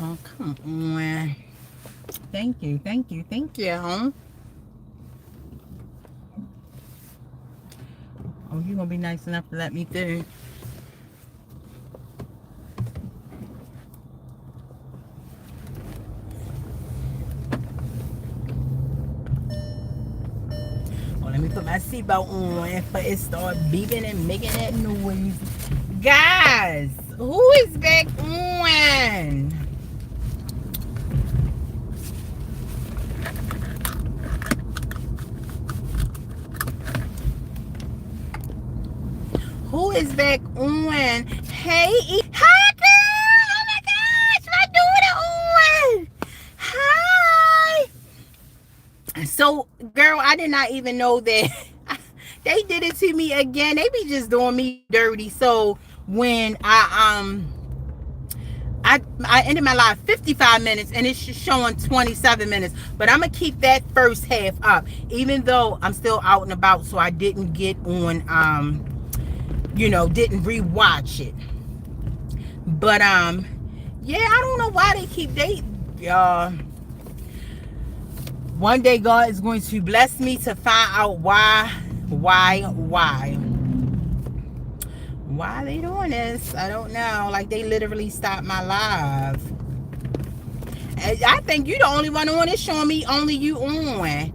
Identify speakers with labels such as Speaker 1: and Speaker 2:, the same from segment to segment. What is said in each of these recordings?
Speaker 1: Oh, come on. Thank you, thank you, thank you. Oh, you're gonna be nice enough to let me through. Oh, let me put my seatbelt on if it start beeping and making that noise. Guys, who is back on? Who is back on? Hey, hi, girl. Oh my gosh, my doing it on. Hi. So, girl, I did not even know that they did it to me again. They be just doing me dirty. So when I ended my live 55 minutes and it's showing 27 minutes, but I'm gonna keep that first half up, even though I'm still out and about, so I didn't get on didn't rewatch it. But yeah, I don't know why they keep one day God is going to bless me to find out why are they doing this. I don't know. Like, they literally stopped my live. I think you the only one on it showing me only you on.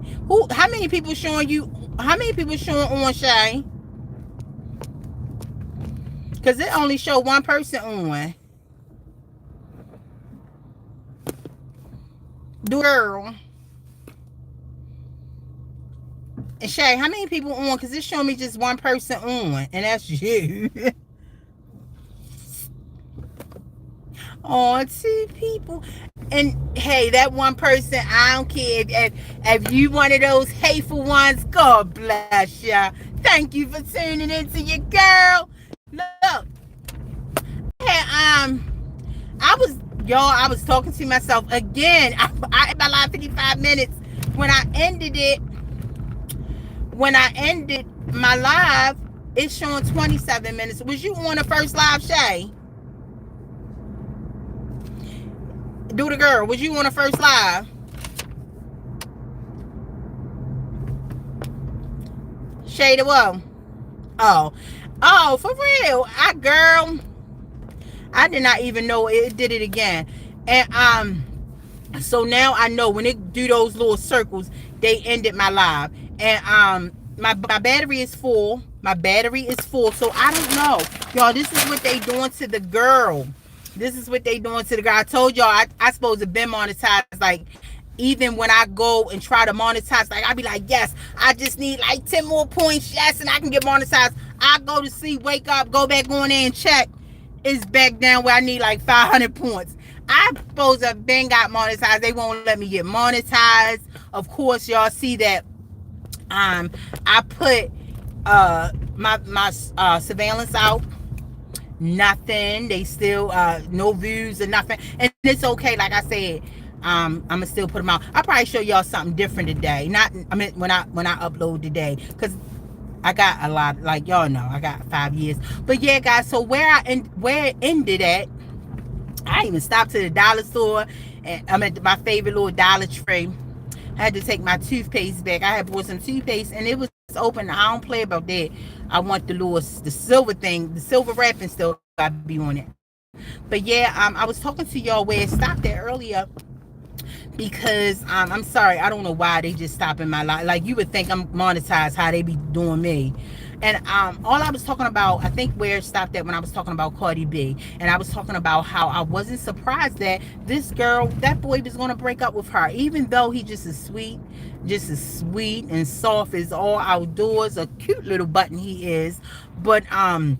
Speaker 1: How many people showing you? How many people showing on, Shay? Because it only showed one person on. Girl. And Shay, how many people on? Because it's showing me just one person on, and that's you. Oh, 2 people. And hey, that one person, I don't care if you one of those hateful ones. God bless ya. Thank you for tuning into your girl. Look, I was talking to myself again. I my live 55 minutes. When I ended my live, it's showing 27 minutes. Was you on the first live, Shay? Do the girl, was you on the first live? Shay the whoa. Oh, for real. I did not even know it did it again. And so now I know when it do those little circles, they ended my live. And my battery is full. My battery is full. So I don't know. Y'all, this is what they doing to the girl. This is what they doing to the girl. I told y'all I supposed to been monetized. Like, even when I go and try to monetize, like, I be like, yes, I just need like 10 more points, yes, and I can get monetized. I go to sleep, wake up, go back on there and check. It's back down where I need like 500 points. I suppose I've been got monetized. They won't let me get monetized. Of course, y'all see that I put my surveillance out. Nothing. They still no views or nothing. And it's okay. Like I said, I'm gonna still put them out. I'll probably show y'all something different today. When I upload today, because I got a lot. Like, y'all know, I got 5 years. But yeah, guys. So where it ended at, I even stopped to the dollar store, and I'm at my favorite little Dollar Tree. I had to take my toothpaste back. I had bought some toothpaste and it was open. I don't play about that. I want the silver thing, the silver wrapping still got to be on it. But yeah, I was talking to y'all where it stopped there earlier, because I'm sorry, I don't know why they just stop in my life. Like, you would think I'm monetized, how they be doing me. And all I was talking about, I think where it stopped at when I was talking about Cardi B, and I was talking about how I wasn't surprised that this girl, that boy was going to break up with her, even though he just as sweet and soft as all outdoors, a cute little button he is. But I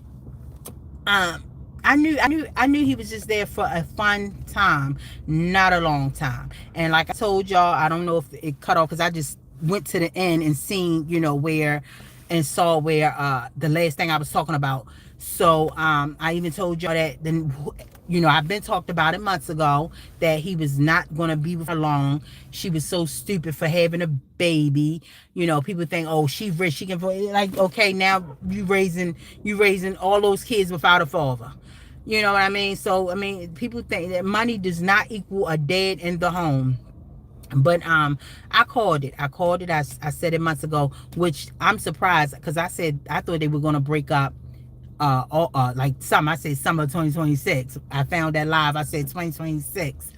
Speaker 1: knew he was just there for a fun time, not a long time. And like I told y'all, I don't know if it cut off because I just went to the end and seen, where, and saw where the last thing I was talking about. So I even told y'all that then, I've been talked about it months ago, that he was not going to be with her long. She was so stupid for having a baby. People think, oh, she rich, she can, like, okay, now you raising all those kids without a father. You know what I mean? So I mean, people think that money does not equal a dad in the home. But I called it. I said it months ago, which I'm surprised because I thought they were gonna break up. Like I said summer of 2026. I found that live. I said 2026,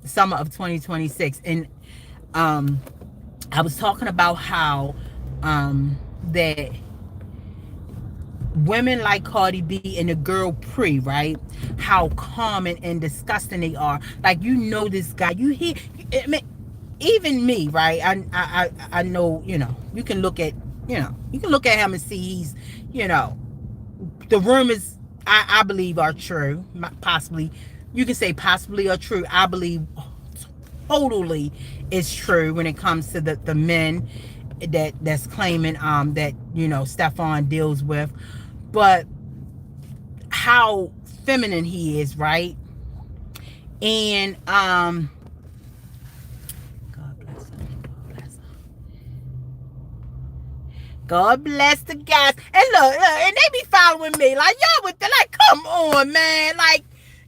Speaker 1: summer of 2026, and I was talking about how that women like Cardi B and the girl Pre, right? How common and disgusting they are. Like, you know, this guy, you hear, I mean, even me, right? I know, you know, you can look at him and see he's, you know, the rumors I believe are true. Possibly, you can say possibly are true. I believe totally is true when it comes to the men that's claiming that, you know, Stefan deals with. But how feminine he is, right? And God bless him. God bless the guys. And look, and they be following me. Like, y'all with the, like, come on, man. Like,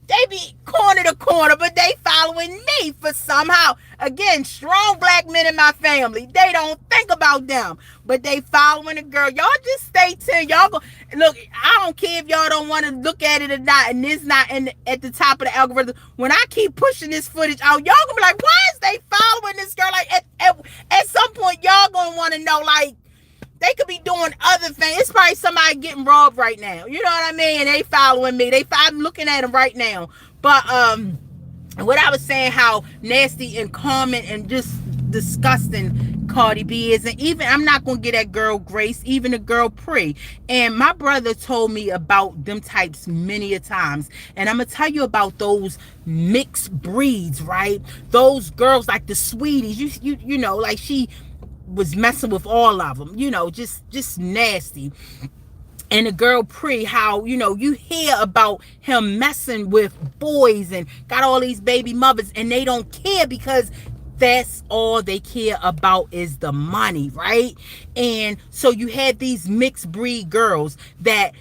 Speaker 1: they be corner to corner, but they following me for somehow. Again, strong black men in my family. They don't think about them, but they following the girl. Y'all just stay tuned. Y'all go look. I don't care if y'all don't want to look at it or not, and it's not at the top of the algorithm. When I keep pushing this footage out, y'all gonna be like, why is they following this girl? Like, at some point, y'all gonna want to know, like, they could be doing other things. It's probably somebody getting robbed right now. You know what I mean? They following me. I'm looking at them right now. But what I was saying, how nasty and common and just disgusting Cardi B is. And even, I'm not going to get that girl Grace, even the girl Pre. And my brother told me about them types many a times. And I'm going to tell you about those mixed breeds, right? Those girls like the Sweeties. You know, like she was messing with all of them, you know, just nasty. And the girl Pre, how, you know, you hear about him messing with boys and got all these baby mothers, and they don't care because that's all they care about is the money, right? And so you had these mixed breed girls that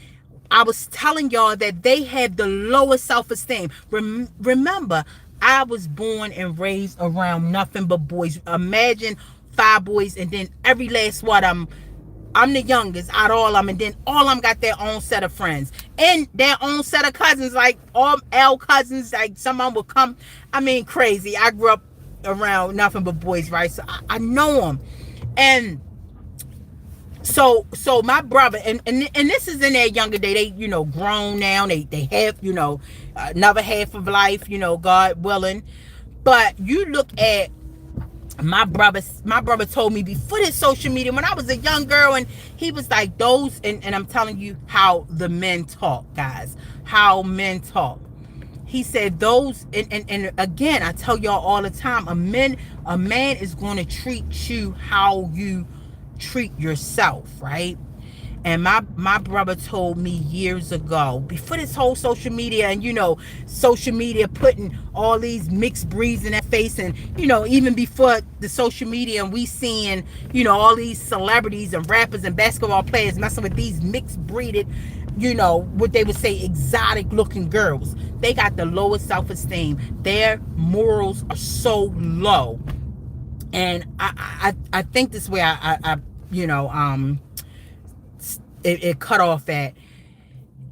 Speaker 1: I was telling y'all that they have the lowest self-esteem. Remember, I was born and raised around nothing but boys. Imagine 5 boys, and then every last one of them, I'm the youngest out of all of them, and then all of them got their own set of friends and their own set of cousins, like all L cousins, like some of them will come. I mean, crazy. I grew up around nothing but boys, right? So I know them. And so my brother, and this is in their younger day, they, you know, grown now, they have, you know, another half of life, you know, God willing. But you look at my brother told me before this social media, when I was a young girl, and he was like, those, and I'm telling you how the men talk, guys, how men talk. He said those, and again, I tell y'all all the time, a man is going to treat you how you treat yourself, right? And my brother told me years ago, before this whole social media, and, you know, social media putting all these mixed breeds in that face, and, you know, even before the social media, and we seeing, you know, all these celebrities and rappers and basketball players messing with these mixed breeded, you know, what they would say exotic looking girls. They got the lowest self-esteem. Their morals are so low. And I think this way I you know, it cut off at.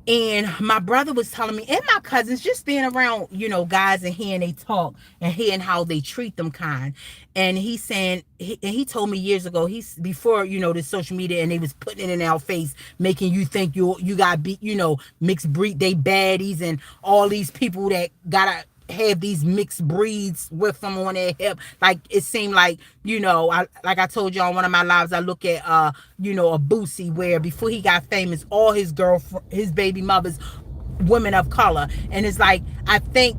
Speaker 1: And my brother was telling me, and my cousins, just being around, you know, guys and hearing they talk and hearing how they treat them kind. And he's saying, he told me years ago, he's before, you know, this social media, and they was putting it in our face, making you think you got be, you know, mixed breed, they baddies, and all these people that gotta have these mixed breeds with them on their hip. Like, it seemed like, you know, like I told you on one of my lives, I look at you know, a Boosie, where before he got famous, all his his baby mothers, women of color. And it's like, I think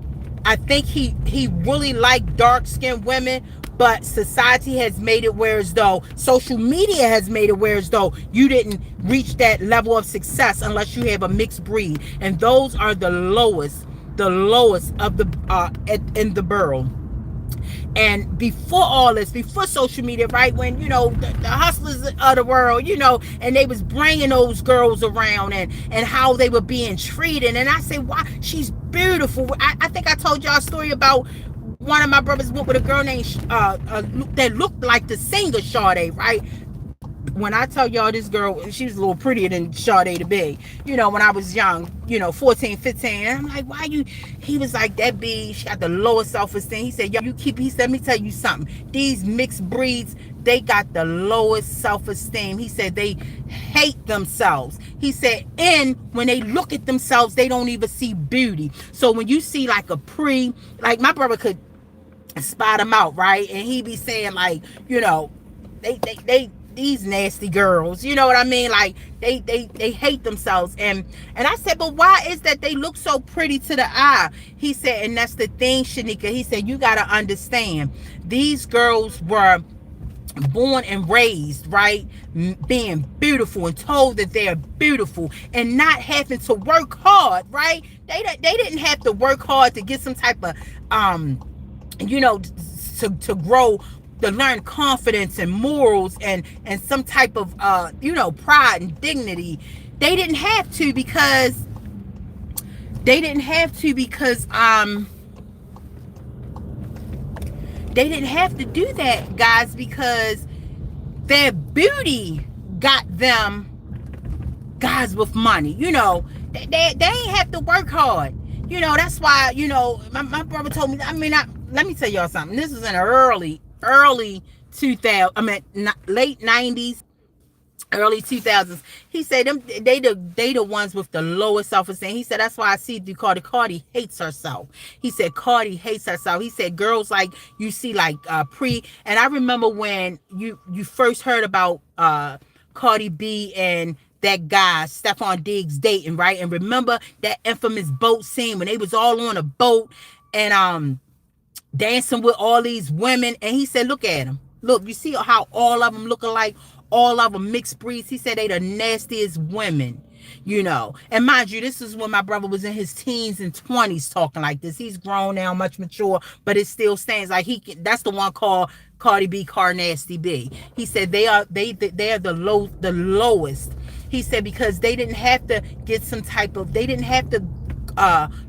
Speaker 1: he really liked dark-skinned women, but society has made it where as though, social media has made it where as though you didn't reach that level of success unless you have a mixed breed. And those are the lowest of the in the borough. And before all this, before social media, right, when, the hustlers of the world, and they was bringing those girls around, and how they were being treated. And I say, why? She's beautiful. I think I told y'all a story about one of my brothers went with a girl named that looked like the singer Sade, right? When I tell y'all, this girl, she was a little prettier than Sade to be, when I was young, 14, 15. And I'm like, why you? He was like, that B, she got the lowest self-esteem. He said, yo, he said, let me tell you something. These mixed breeds, they got the lowest self-esteem. He said, they hate themselves. He said, and when they look at themselves, they don't even see beauty. So when you see like a like my brother could spot him out, right? And he be saying like, they these nasty girls, you know what I mean? Like they hate themselves. And I said, but why is that they look so pretty to the eye? He said, and that's the thing, Shanika. He said, you gotta understand, these girls were born and raised, right, being beautiful and told that they're beautiful and not having to work hard, right? They didn't have to work hard to get some type of to grow, to learn confidence and morals and some type of pride and dignity. They didn't have to because they didn't have to do that, guys, because their beauty got them guys with money. They ain't have to work hard. That's why, my brother told me, let me tell y'all something. This was in the early 2000, late 90s, early 2000s. He said they the ones with the lowest self-esteem. He said that's why I see Cardi hates herself. He said Cardi hates herself. He said girls like you see like and I remember when you first heard about Cardi B and that guy Stephon Diggs dating, right? And remember that infamous boat scene when they was all on a boat and dancing with all these women. And he said, look at them. Look, you see how all of them look alike? All of them mixed breeds. He said they the nastiest women, And mind you, this is when my brother was in his teens and 20s talking like this. He's grown now, much mature, but it still stands like that's the one called Cardi B, Car Nasty B. He said they are the lowest. He said because they didn't have to get they didn't have to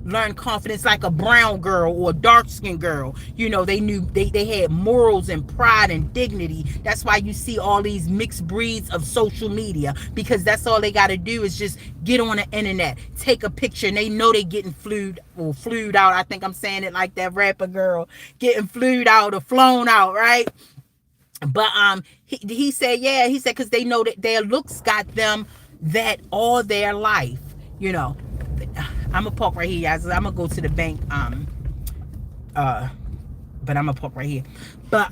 Speaker 1: learn confidence like a brown girl or a dark-skinned girl. They knew they had morals and pride and dignity. That's why you see all these mixed breeds of social media, because that's all they got to do is just get on the internet, take a picture, and they know they getting flued out. I think I'm saying it like that rapper girl, getting flued out or flown out, right? But he said, yeah, he said because they know that their looks got them that all their life. I'm gonna park right here, guys. I'm gonna go to the bank. But I'm gonna park right here. But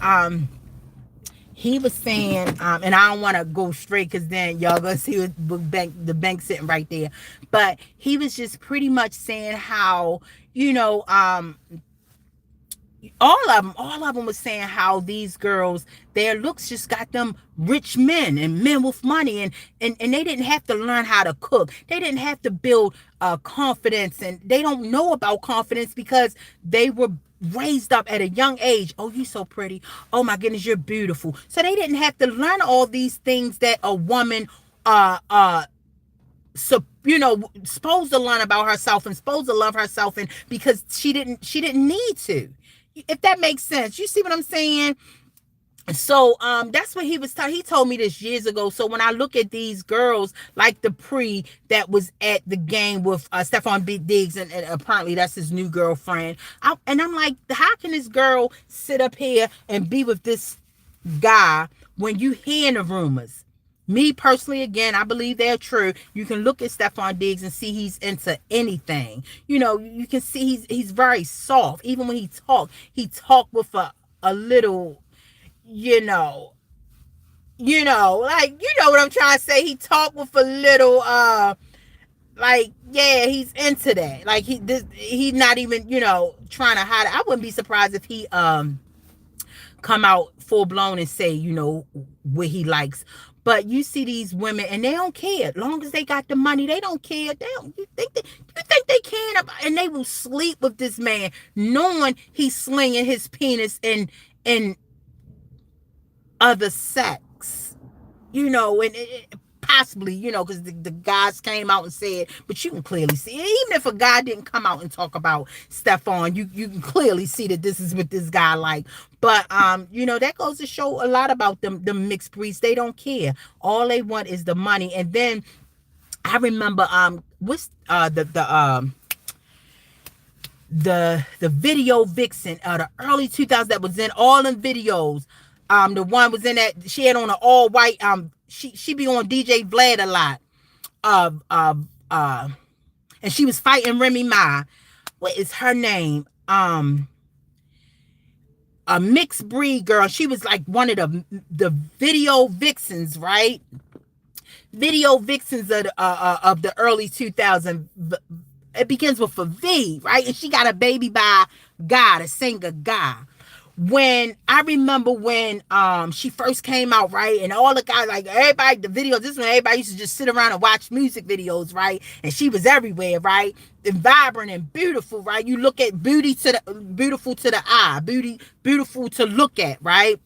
Speaker 1: he was saying, and I don't want to go straight because then y'all gonna see the bank sitting right there. But he was just pretty much saying how all of them was saying how these girls, their looks just got them rich men and men with money, and they didn't have to learn how to cook. They didn't have to build confidence, and they don't know about confidence because they were raised up at a young age. Oh, you so pretty. Oh my goodness, you're beautiful. So they didn't have to learn all these things that a woman supposed to learn about herself and supposed to love herself, and because she didn't need to. If that makes sense. You see what I'm saying? So that's what he was he told me this years ago. So when I look at these girls like the that was at the game with Stephon Diggs, and apparently that's his new girlfriend, and I'm like, how can this girl sit up here and be with this guy when you hearing the rumors? Me personally, again, I believe they're true. You can look at Stephon Diggs and see he's into anything. You can see he's very soft. Even when he talk with a little, like, what I'm trying to say. He talk with a little, like, yeah, he's into that. Like he's not even, trying to hide it. I wouldn't be surprised if he come out full blown and say, what he likes. But you see these women and they don't care. As long as they got the money, they don't care. They don't, you think they can about, and they will sleep with this man knowing he's slinging his penis in other sex, you know, and possibly, you know, because the guys came out and said, but you can clearly see, even if a guy didn't come out and talk about Stefan, you can clearly see that this is what this guy like. But you know, that goes to show a lot about them mixed breeds. They don't care. All they want is the money. And then I remember what's the video vixen the early 2000s that was in all them videos. The one was in that she had on an all white. She be on DJ Vlad a lot. And she was fighting Remy Ma. What is her name? A mixed breed girl. She was like one of the video vixens, right? Video vixens of the early 2000s. It begins with a V, right? And she got a baby by God, a singer guy. When I remember when she first came out, right, and all the guys, like everybody, the videos, this is when everybody used to just sit around and watch music videos, right? And she was everywhere, right? And vibrant and beautiful, right? You look at beautiful to the eye, beautiful to look at, right?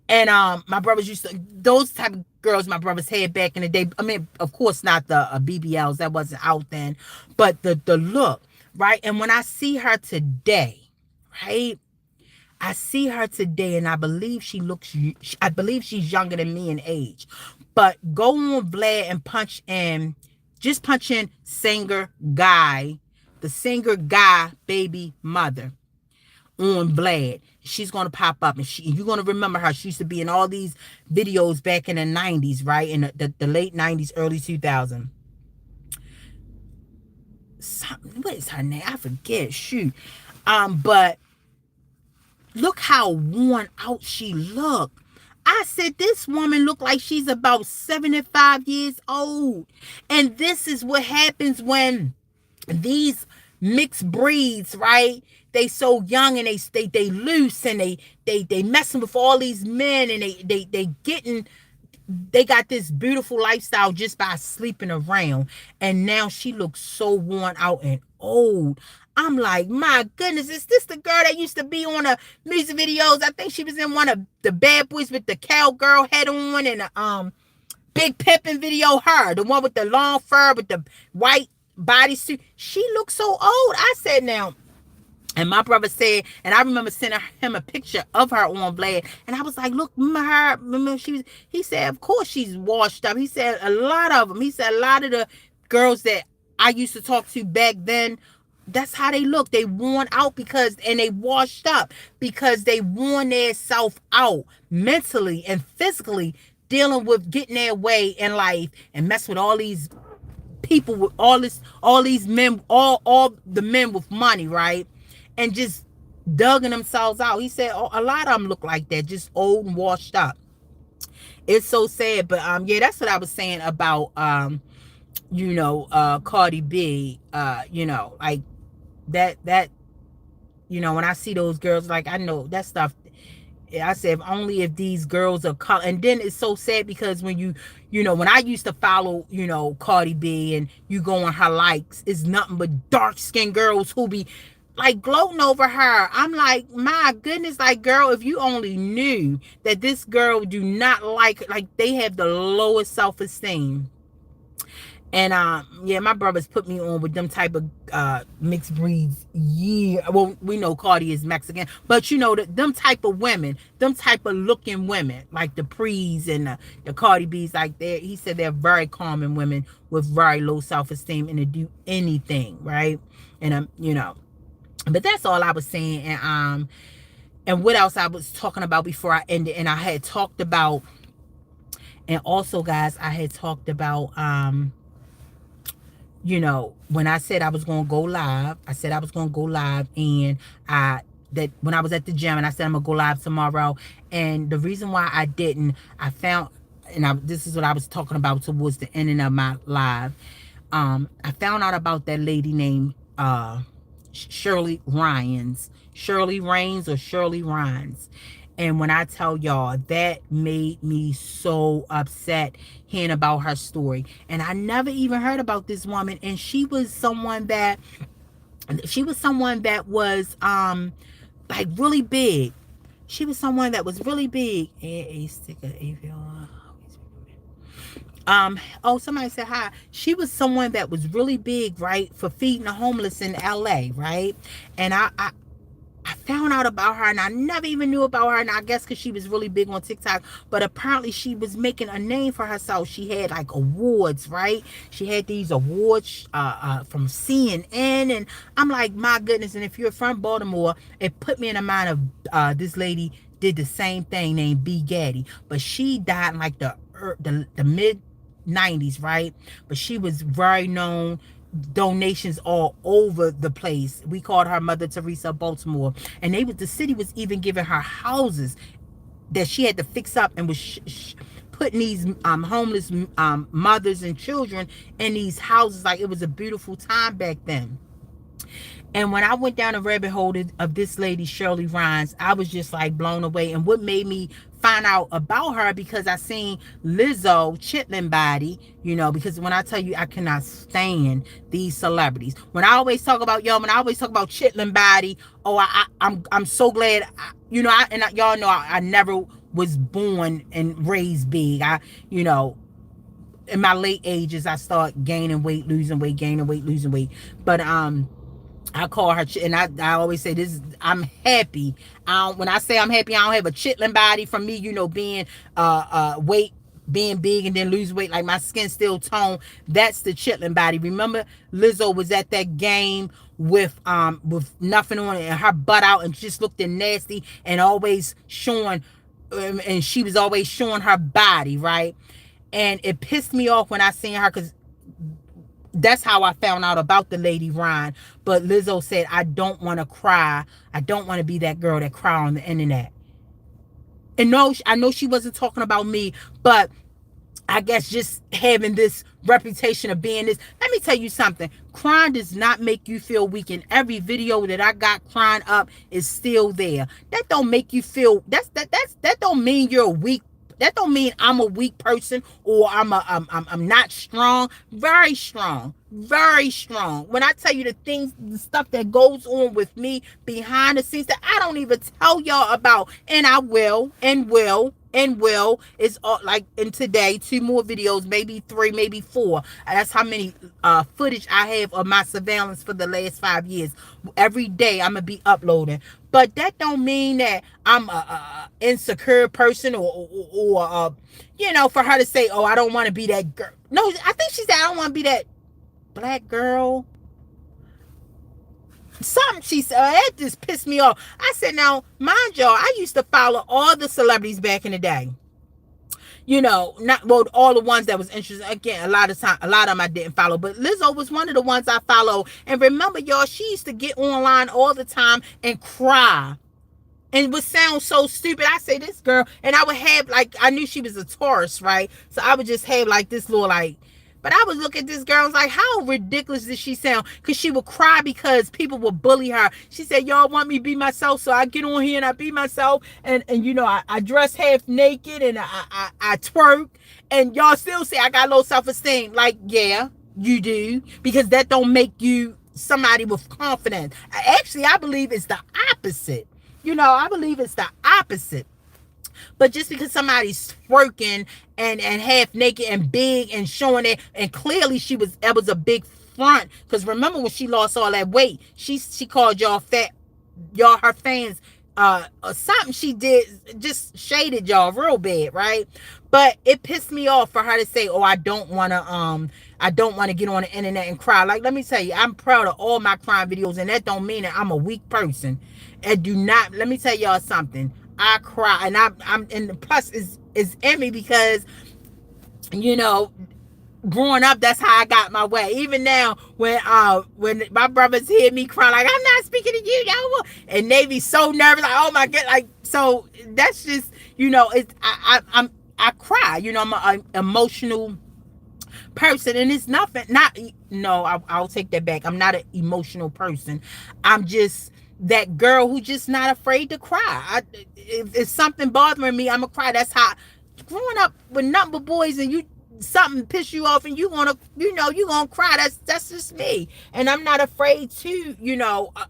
Speaker 1: And my brothers used to, those type of girls my brothers had back in the day. I mean, of course not the BBLs, that wasn't out then, but the look, right? And when I see her today, right? I see her today, and I believe I believe she's younger than me in age. But go on Vlad and just punch in singer guy, the singer guy baby mother on Vlad. She's going to pop up, and you're going to remember her. She used to be in all these videos back in the 90s, right? In the late 90s, early 2000s. What is her name? I forget. Shoot. But look how worn out she looked. I said, this woman looked like she's about 75 years old. And this is what happens when these mixed breeds, right? They so young and they loose and they messing with all these men, and they got this beautiful lifestyle just by sleeping around. And now she looks so worn out and old. I'm like, my goodness, is this the girl that used to be on the music videos? I think she was in one of the Bad Boys with the cowgirl head on, and the Big Pimpin' video. Her, the one with the long fur with the white bodysuit. She looks so old. I said, now, and my brother said, and I remember sending him a picture of her on Vlad, and I was like, look, remember he said, of course she's washed up. He said a lot of them. He said a lot of the girls that I used to talk to back then, that's how they look. They worn out and they washed up because they worn their self out mentally and physically, dealing with getting their way in life and mess with all these people with all these men, all the men with money, right? And just dugging themselves out. He said a lot of them look like that, just old and washed up. It's so sad. But yeah, that's what I was saying about you know, Cardi B, you know, like that, you know, when I see those girls, like, I know that stuff. I said, if these girls are color. And then it's so sad because when you know, when I used to follow, you know, Cardi B, and you go on her likes, it's nothing but dark skinned girls who be like gloating over her. I'm like, my goodness, like, girl, if you only knew that this girl do not like they have the lowest self-esteem. And yeah, my brothers put me on with them type of mixed breeds. Yeah, well, we know Cardi is Mexican, but you know, them type of women, them type of looking women, like the Prees and the Cardi B's, like he said they're very common women with very low self-esteem and to do anything, right? And you know, but that's all I was saying. And what else I was talking about before I ended, and I had talked about, and also, guys, I had talked about you know, when I said I was going to go live, and that when I was at the gym, and I said I'm going to go live tomorrow. And the reason why I didn't, I found, and this is what I was talking about towards the ending of my live. I found out about that lady named Shirley Raines or Shirley Raines. And when I tell y'all, that made me so upset hearing about her story. And I never even heard about this woman. And she was someone that was like really big. She was someone that was really big. Oh, somebody said hi. She was someone that was really big, right, for feeding the homeless in LA, right? And I found out about her, and I never even knew about her, and I guess because she was really big on TikTok. But apparently she was making a name for herself. She had like awards, right? She had these awards from CNN, and I'm like, my goodness. And if you're from Baltimore, it put me in the mind of this lady did the same thing named B Gaddy, but she died in like the mid 90s, right? But she was very known, donations all over the place. We called her Mother Teresa of Baltimore, and the city was even giving her houses that she had to fix up, and was putting these homeless mothers and children in these houses. Like, it was a beautiful time back then. And when I went down a rabbit hole of this lady, Shirley Raines, I was just like blown away. And what made me find out about her, because I seen Lizzo chitlin body, because when I tell you, I cannot stand these celebrities. When I always talk about chitlin body, I'm so glad, y'all know I never was born and raised big. In my late ages, I start gaining weight, losing weight, gaining weight, losing weight. But I call her, and I always say this, I'm happy. When I say I'm happy, I don't have a chitlin body from me, being weight, being big and then lose weight, like my skin still tone. That's the chitlin body. Remember, Lizzo was at that game with nothing on it and her butt out, and just looked nasty, and always showing, and she was always showing her body, right? And it pissed me off when I seen her, because that's how I found out about the lady Ryan. But Lizzo said, I don't want to cry. I don't want to be that girl that cry on the internet. And no, I know she wasn't talking about me, but I guess just having this reputation of being this. Let me tell you something. Crying does not make you feel weak. And every video that I got crying up is still there. That don't make you feel, that don't mean you're a weak. That don't mean I'm a weak person, or I'm not strong. Very strong. Very strong. When I tell you the stuff that goes on with me behind the scenes that I don't even tell y'all about, and I will. It's like in today, 2 more videos, maybe 3, maybe 4. That's how many footage I have of my surveillance for the last 5 years. Every day I'm gonna be uploading. But that don't mean that I'm a insecure person, or for her to say, oh, I don't want to be that girl. No, I think she said, I don't want to be that black girl. Something she said, that just pissed me off. I said, now, mind y'all, I used to follow all the celebrities back in the day. Not all the ones that was interesting. Again, a lot of them I didn't follow, but Lizzo was one of the ones I followed. And remember, y'all, she used to get online all the time and cry, and it would sound so stupid. I say, this girl, and I would have, like, I knew she was a Taurus, right? So I would just have like this little, like, but I would look at this girl and was like, how ridiculous does she sound? Because she would cry because people would bully her. She said, y'all want me to be myself, so I get on here and I be myself. And I dress half naked, and I twerk. And y'all still say I got low self-esteem. Like, yeah, you do. Because that don't make you somebody with confidence. Actually, I believe it's the opposite. I believe it's the opposite. But just because somebody's twerking and half naked and big and showing it, and clearly it was a big front. Because remember when she lost all that weight, she called y'all fat, y'all her fans, something she did just shaded y'all real bad, right? But it pissed me off for her to say, oh, I don't want to get on the internet and cry. Like, let me tell you, I'm proud of all my crime videos, and that don't mean that I'm a weak person. And let me tell y'all something. I cry, and I'm and the plus is in me, because growing up, that's how I got my way. Even now, when my brothers hear me cry, like, I'm not speaking to you, no, and they be so nervous, like, oh my god, like, so that's just it's I cry. I'm an emotional person, and it's nothing. I'll take that back. I'm not an emotional person. I'm just that girl who just not afraid to cry. If something bothering me, I'm gonna cry. That's how, growing up with nothing but boys, and you, something piss you off and you gonna, you gonna cry. That's just me. And I'm not afraid to,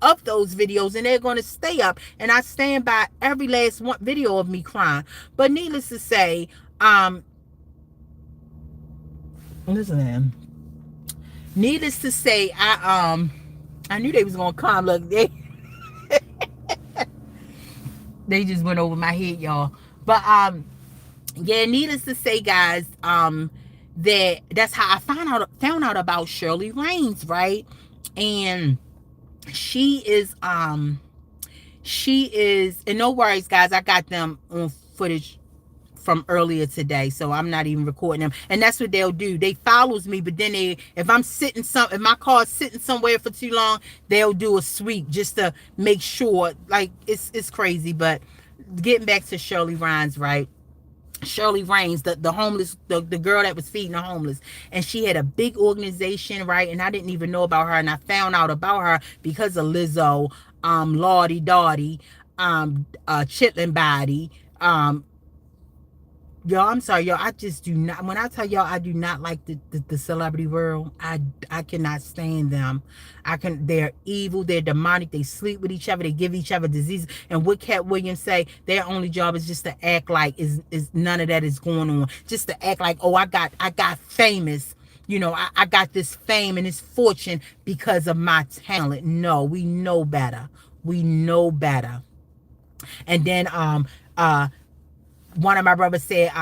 Speaker 1: of those videos, and they're gonna stay up, and I stand by every last one video of me crying. But needless to say, listen, man, needless to say, I knew they was gonna come. Look, they just went over my head, y'all. But yeah, needless to say, guys, that's how I found out about Shirley Raines, right? And she is, and no worries, guys, I got them on footage from earlier today, so I'm not even recording them. And that's what they'll do. They follows me, but then if my car's sitting somewhere for too long, they'll do a sweep just to make sure. Like, it's crazy. But getting back to Shirley Raines, right? Shirley Raines, the homeless, the girl that was feeding the homeless, and she had a big organization, right? And I didn't even know about her, and I found out about her because of Lizzo, Lottie Dottie, Chitlin Body, y'all, I'm sorry, y'all. I just do not. When I tell y'all, I do not like the celebrity world. I cannot stand them. They're evil. They're demonic. They sleep with each other. They give each other diseases. And what Cat Williams say, their only job is just to act like is none of that is going on. Just to act like, oh, I got famous. I got this fame and this fortune because of my talent. No, we know better. We know better. And then one of my brothers said,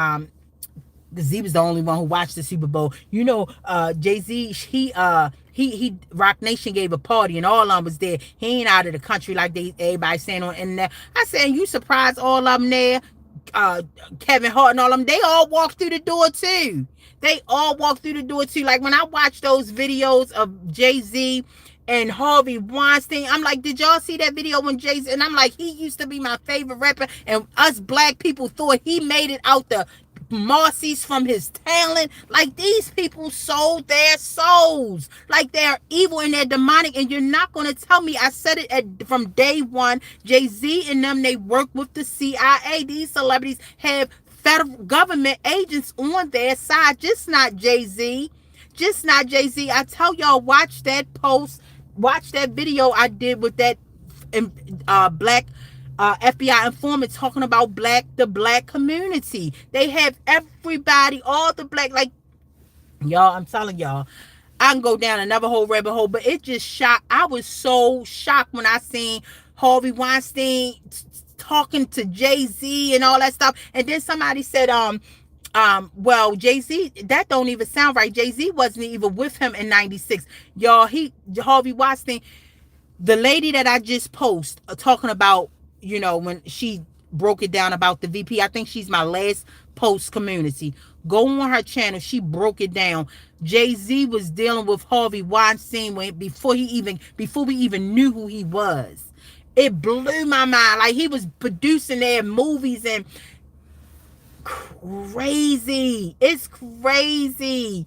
Speaker 1: because he was the only one who watched the Super Bowl. Jay-Z, he Rock Nation gave a party and all of them was there. He ain't out of the country like everybody saying on the internet. I said, you surprised all of them there? Kevin Hart and all of them, they all walked through the door too. Like, when I watch those videos of Jay-Z and Harvey Weinstein, I'm like, did y'all see that video when Jay-Z? And I'm like, he used to be my favorite rapper, and us black people thought he made it out the Marcy's from his talent. Like, these people sold their souls. Like, they're evil and they're demonic, and you're not going to tell me. I said it from day one. Jay-Z and them, they work with the CIA. These celebrities have federal government agents on their side, just not Jay-Z. I tell y'all, watch that post. Watch that video I did with that black FBI informant talking about the black community. They have everybody, all the black, like, y'all, I'm telling y'all, I can go down another whole rabbit hole, but it just shocked. I was so shocked when I seen Harvey Weinstein talking to Jay-Z and all that stuff. And then somebody said, well, Jay-Z, that don't even sound right. Jay-Z wasn't even with him in 96. Y'all, Harvey Weinstein, the lady that I just post talking about, when she broke it down about the VP, I think she's my last post community. Go on her channel. She broke it down. Jay-Z was dealing with Harvey Weinstein before we even knew who he was. It blew my mind. Like, he was producing their movies and crazy. It's crazy.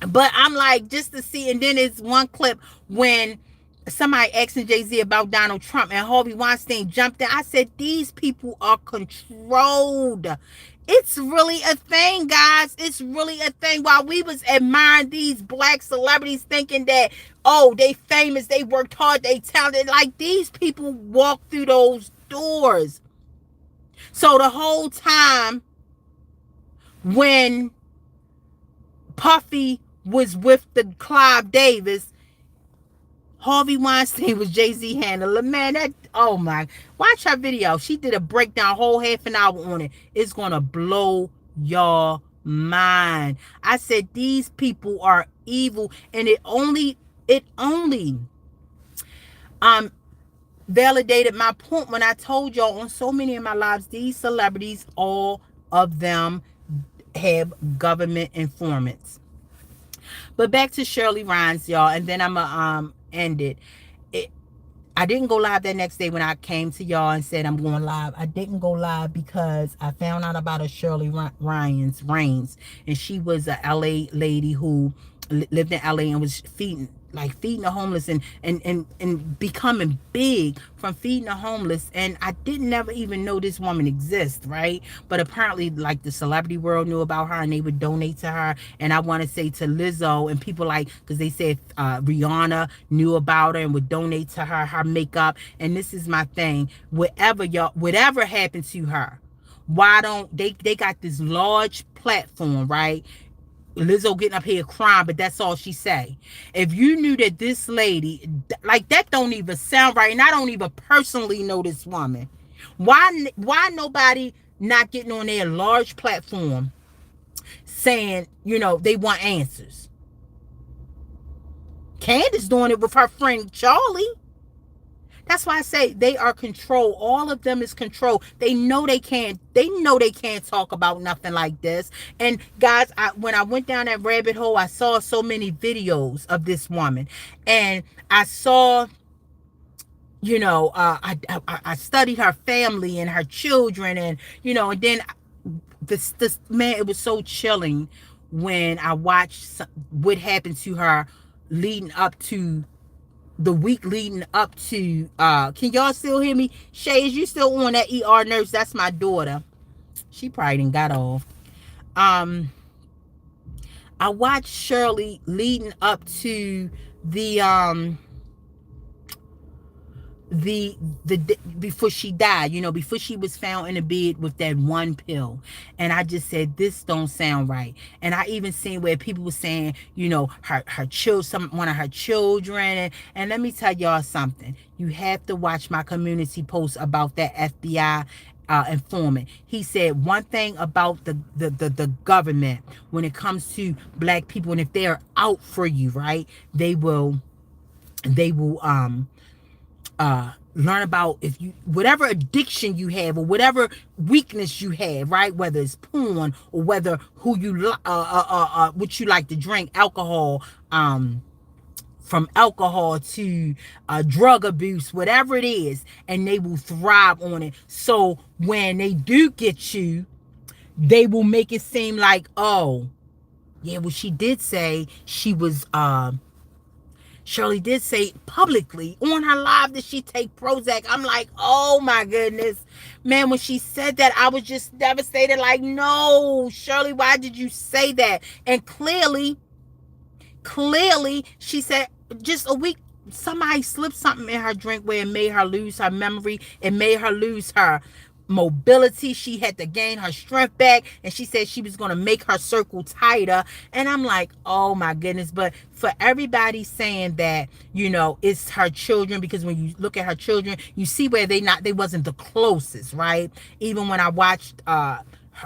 Speaker 1: But I'm like, just to see, and then it's one clip when somebody asking Jay-Z about Donald Trump and Harvey Weinstein jumped in. I said, these people are controlled. It's really a thing, guys. It's really a thing. While we was admiring these black celebrities thinking that, oh, they famous, they worked hard, they talented, like, these people walk through those doors. So the whole time when Puffy was with the Clive Davis, Harvey Weinstein was Jay-Z handler. Man, oh my, watch her video. She did a breakdown, whole half an hour on it. It's gonna blow your mind. I said, these people are evil, and it only validated my point when I told y'all on so many of my lives, these celebrities, all of them have government informants. But back to Shirley Raines, y'all, and then I'm gonna end it. I didn't go live that next day when I came to y'all and said I'm going live. I didn't go live because I found out about a Shirley Raines, and she was a LA lady who lived in LA and was feeding like feeding the homeless and becoming big from feeding the homeless. And I didn't never even know this woman exists, right? But apparently, like, the celebrity world knew about her and they would donate to her. And I want to say to Lizzo and people, like, because they said Rihanna knew about her and would donate to her makeup. And this is my thing: whatever happened to her, why don't they got this large platform, right? Lizzo getting up here crying, but that's all she say. If you knew that this lady, like, that don't even sound right, and I don't even personally know this woman, why nobody not getting on their large platform saying, they want answers? Candace doing it with her friend Charlie. That's why I say they are control. All of them is control. They know they can't talk about nothing like this. And guys, when I went down that rabbit hole, I saw so many videos of this woman. And I saw, I studied her family and her children, and and then this man, it was so chilling when I watched what happened to her leading up to the week leading up to can y'all still hear me? Shay, is you still on that ER nurse? That's my daughter. She probably didn't got off. I watched Shirley leading up to the before she died, before she was found in the bed with that one pill. And I just said, this don't sound right. And I even seen where people were saying, her children, one of her children. And let me tell y'all something. You have to watch my community post about that FBI informant. He said one thing about the government when it comes to black people, and if they're out for you, right, they will learn about if you, whatever addiction you have or whatever weakness you have, right, whether it's porn or whether who you what you like to drink, alcohol, from alcohol to drug abuse, whatever it is, and they will thrive on it. So when they do get you, they will make it seem like, oh yeah, well, she did say she was Shirley did say publicly on her live that she take Prozac. I'm like, oh my goodness. Man, when she said that, I was just devastated. Like, no, Shirley, why did you say that? And clearly, she said just a week, somebody slipped something in her drink where it made her lose her memory. It made her lose her mobility. She had to gain her strength back, and she said she was going to make her circle tighter. And I'm like, oh my goodness. But for everybody saying that, it's her children, because when you look at her children, you see where they wasn't the closest, right? Even when I watched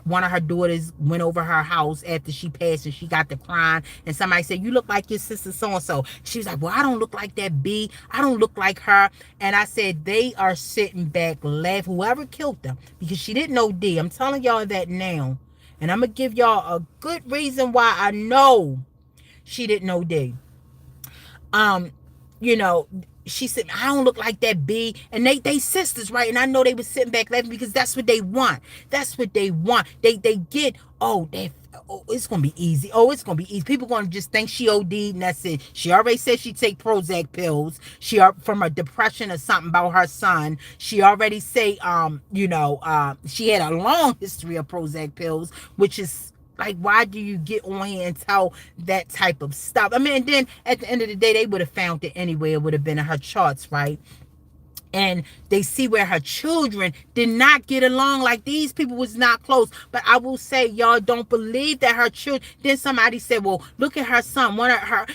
Speaker 1: one of her daughters went over her house after she passed, and she got to crying, and somebody said, you look like your sister so-and-so. She was like, well, I don't look like that B. I don't look like her. And I said, they are sitting back laughing, whoever killed them, because she didn't know D. I'm telling y'all that now, and I'm gonna give y'all a good reason why I know she didn't know D. She said, I don't look like that B. And they sisters, right? And I know they were sitting back laughing because that's what they want. That's what they want. They get, it's going to be easy. Oh, it's going to be easy. People going to just think she OD'd, and that's it. She already said she take Prozac pills. She from a depression or something about her son. She already say, she had a long history of Prozac pills, which is, like, why do you get on here and tell that type of stuff? I mean, and then at the end of the day, they would have found it anyway. It would have been in her charts, right? And they see where her children did not get along. Like, these people was not close. But I will say, y'all don't believe that her children. Then somebody said, well, look at her son. One of her,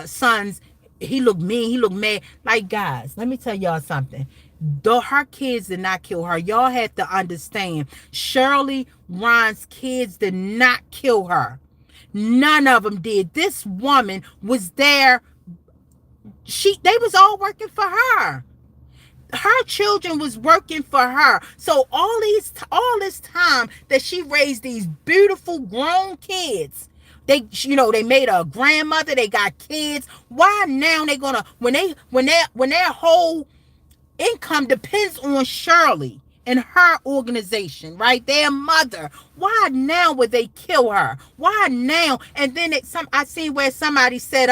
Speaker 1: sons, he looked mean. He looked mad. Like, guys, let me tell y'all something. Though her kids did not kill her, y'all have to understand, Shirley Raines' kids did not kill her. None of them did. This woman was there. They was all working for her. Her children was working for her. So all this time that she raised these beautiful grown kids, they made her a grandmother. They got kids. Why now they gonna when their whole income depends on Shirley and her organization, right? Their mother. Why now would they kill her? Why now? And then I seen where somebody said,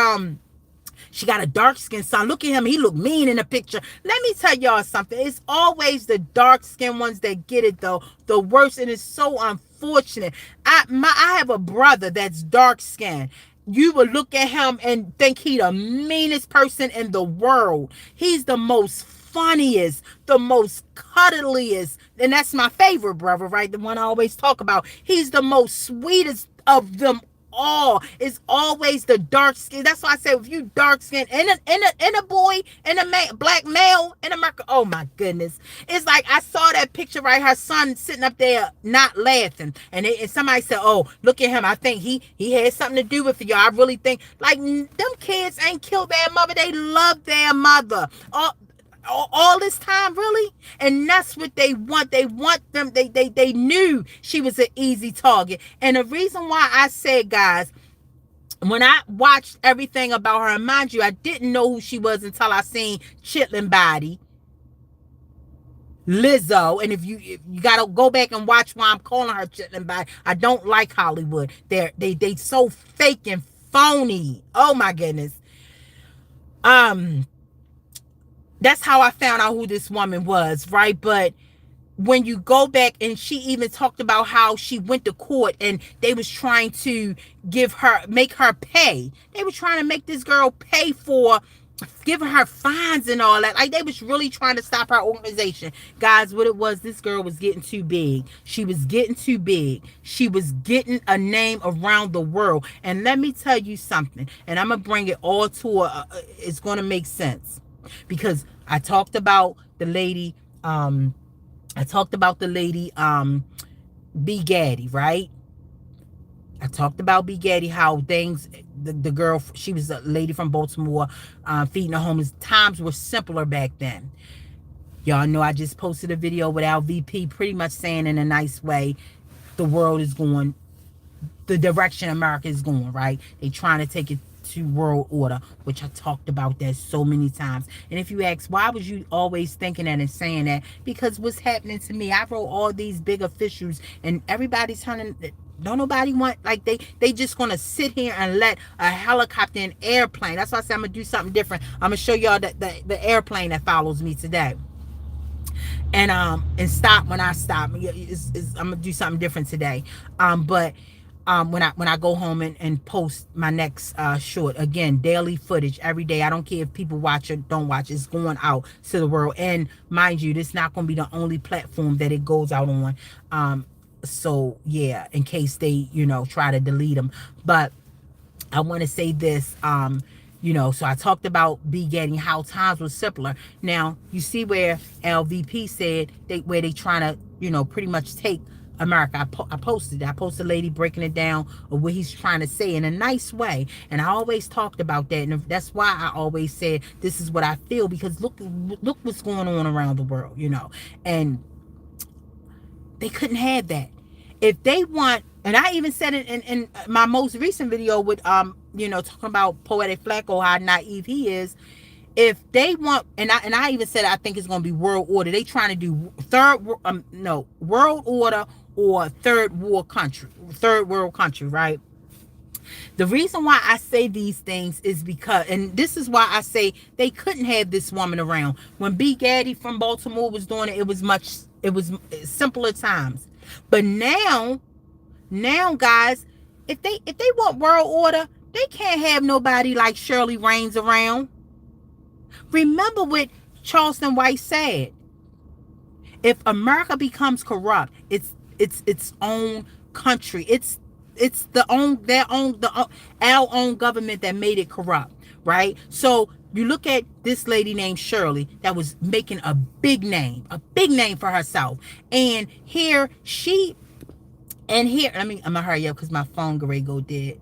Speaker 1: She got a dark skinned son. Look at him. He look mean in the picture. Let me tell y'all something. It's always the dark skinned ones that get it though. The worst. And it's so unfortunate. I have a brother that's dark skinned. You would look at him and think he the meanest person in the world. He's the most funniest, the most cuddliest, and that's my favorite brother, right? The one I always talk about. He's the most sweetest of them all. It's always the dark skin. That's why I say if you dark skin and a boy and a man, black male in America, oh my goodness. It's like I saw that picture, right? Her son sitting up there not laughing. And somebody said, oh, look at him. I think he had something to do with it, y'all. I really think like them kids ain't killed their mother. They love their mother. All this time, really. And that's what they want. They want them. They knew she was an easy target. And the reason why I said, guys, when I watched everything about her, and mind you, I didn't know who she was until I seen Chitlin Body, Lizzo. And if you gotta go back and watch why I'm calling her Chitlin Body. I don't like Hollywood. They so fake and phony. Oh my goodness. That's how I found out who this woman was, right? But when you go back, and she even talked about how she went to court and they was trying to make her pay. They were trying to make this girl pay for giving her fines and all that. Like they was really trying to stop her organization. Guys, what it was, this girl was getting too big. She was getting too big. She was getting a name around the world. And let me tell you something, and I'm going to bring it all to it's going to make sense. Because I talked about the lady, B. Gaddy, right? I talked about B. Gaddy, how things, the girl, she was a lady from Baltimore, feeding the homeless. Times were simpler back then. Y'all know I just posted a video with our VP pretty much saying in a nice way, the world is going, the direction America is going, right? They trying to take it to world order, which I talked about that so many times. And if you ask, why was you always thinking that and saying that? Because what's happening to me, I wrote all these big officials and everybody's turning, don't nobody want, like they just gonna sit here and let a helicopter and airplane. That's why I said I'm gonna do something different. I'm gonna show y'all the airplane that follows me today. And stop when I stop. I'm gonna do something different today. But when I go home and post my next short, again, daily footage every day. I don't care if people watch or don't watch. It's going out to the world. And mind you, this is not going to be the only platform that it goes out on. So yeah, in case they try to delete them. But I want to say this. So I talked about getting how times was simpler. Now you see where LVP said where they trying to pretty much take America. I posted a lady breaking it down of what he's trying to say in a nice way, and I always talked about that, and that's why I always said this is what I feel, because look what's going on around the world, and they couldn't have that. If they want, and I even said it in my most recent video with talking about Poetic Flacco, how naive he is. If they want, and I even said I think it's going to be world order. They trying to do world order or third world country, right? The reason why I say these things is because, and this is why I say they couldn't have this woman around. When B. Gaddy from Baltimore was doing it, it was simpler times. But now, guys, if they want world order, they can't have nobody like Shirley Raines around. Remember what Charleston White said. If America becomes corrupt, it's its own country. It's our own government that made it corrupt, right? So you look at this lady named Shirley that was making a big name for herself, and I'm gonna hurry up because my phone go dead.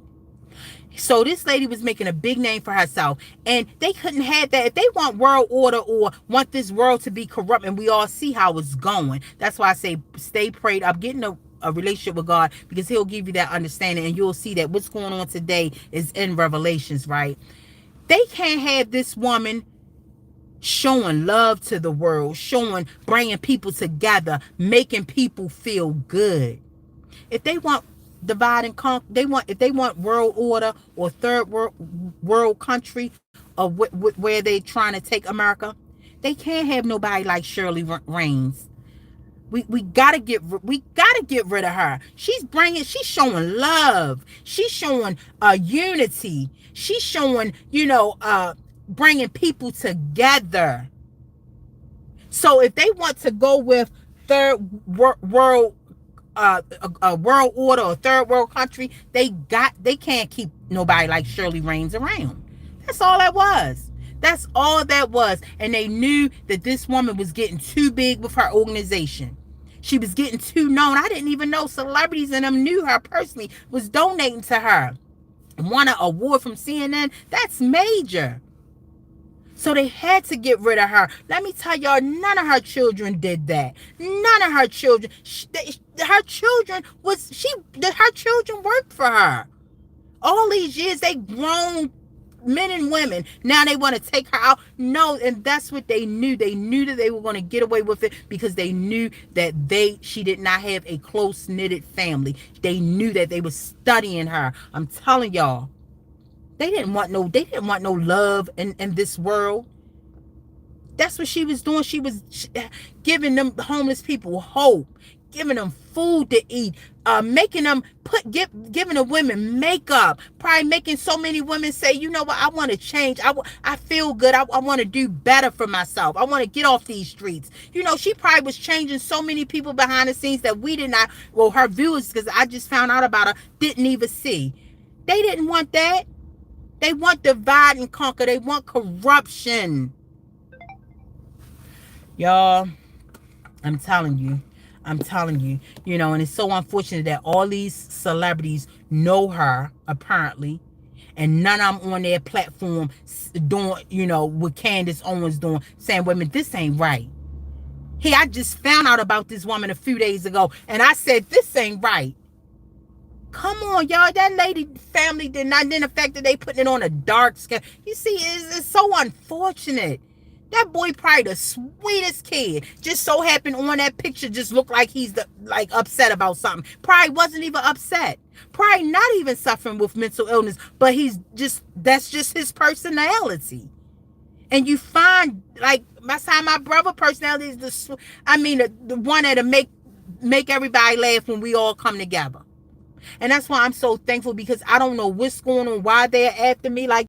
Speaker 1: So this lady was making a big name for herself, and they couldn't have that. If they want world order or want this world to be corrupt, and we all see how it's going. That's why I say stay prayed up, getting a relationship with God, because he'll give you that understanding, and you'll see that what's going on today is in Revelations, right? They can't have this woman showing love to the world, bringing people together, making people feel good. If they want divide and conquer, if they want world order or third world country of where they trying to take America. They can't have nobody like Shirley Raines. We gotta get rid of her. She's showing love. She's showing unity. She's showing, bringing people together. So if they want to go with third world a world order or third world country, they can't keep nobody like Shirley Raines around. That's all that was. That's all that was. And they knew that this woman was getting too big with her organization. She was getting too known. I didn't even know celebrities and them knew her personally, was donating to her. Won an award from CNN. That's major. So they had to get rid of her. Let me tell y'all, none of her children did that. None of her children. Her children worked for her. All these years, they grown men and women. Now they want to take her out. No, and that's what they knew. They knew that they were going to get away with it because they knew that she did not have a close-knitted family. They knew that they were studying her. I'm telling y'all. They didn't want no love in this world. That's what she was doing. She was giving them homeless people hope, giving them food to eat, making them giving the women makeup, probably making so many women say, you know what, I want to change. I feel good. I want to do better for myself. I want to get off these streets. She probably was changing so many people behind the scenes that we did not, well, her viewers, because I just found out about her, didn't even see. They didn't want that. They want divide and conquer. They want corruption. Y'all, I'm telling you, and it's so unfortunate that all these celebrities know her, apparently, and none of them on their platform doing, what Candace Owens doing, saying, wait a minute, this ain't right. Hey, I just found out about this woman a few days ago, and I said, this ain't right. Come on, y'all. That lady family did not. Then the fact that they putting it on a dark skin. You see, it's so unfortunate. That boy probably the sweetest kid. Just so happened on that picture just looked like he's upset about something. Probably wasn't even upset. Probably not even suffering with mental illness. But that's just his personality. And you find, like, my brother personality is the one that'll make everybody laugh when we all come together. And that's why I'm so thankful, because I don't know what's going on, why they're after me like